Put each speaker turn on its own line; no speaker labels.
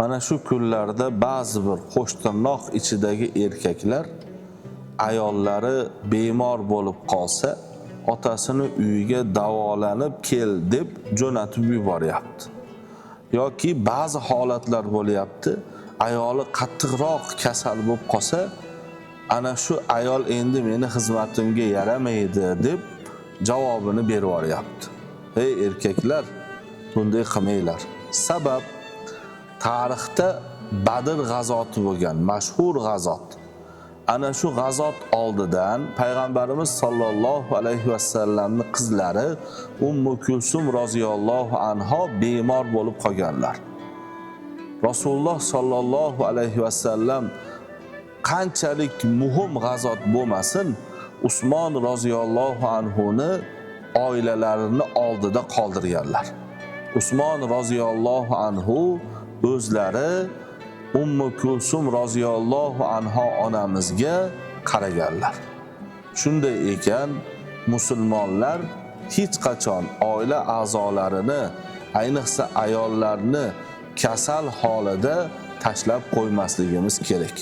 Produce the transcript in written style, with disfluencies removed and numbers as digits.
Mana shu kunlarda ba'zi bir qo'shtirnoq ichidagi erkaklar ayollari bemor bo'lib qolsa, otasini uyiga davolanib kel deb jo'natib yuboryapti. Yoki ba'zi holatlar bo'lyapti, ayoli qattiqroq kasal bo'lib qolsa, ana shu ayol endi meni xizmatimga yaramaydi deb javobini berib yuboryapti. Ey erkaklar, bunday qilmanglar. Sabab tarixda Badr g'azoti bo'lgan, mashhur g'azot. Ana shu g'azot oldidan payg'ambarimiz sollallohu alayhi vasallamning qizlari Ummu Kulsum roziyallohu anha bemor bo'lib qolganlar. Rasululloh sollallohu alayhi vasallam qanchalik muhim g'azot bo'lmasin, Usmon roziyallohu anhuni oilalarini oldida qoldirganlar. Usmon roziyallohu anhu o'zlari Ummu Kulsum roziyallohu anha onamizga qaraganlar. Shunday ekan, musulmonlar hech qachon oila a'zolarini, ayniqsa ayollarni kasal holida tashlab qo'ymasligimiz kerak.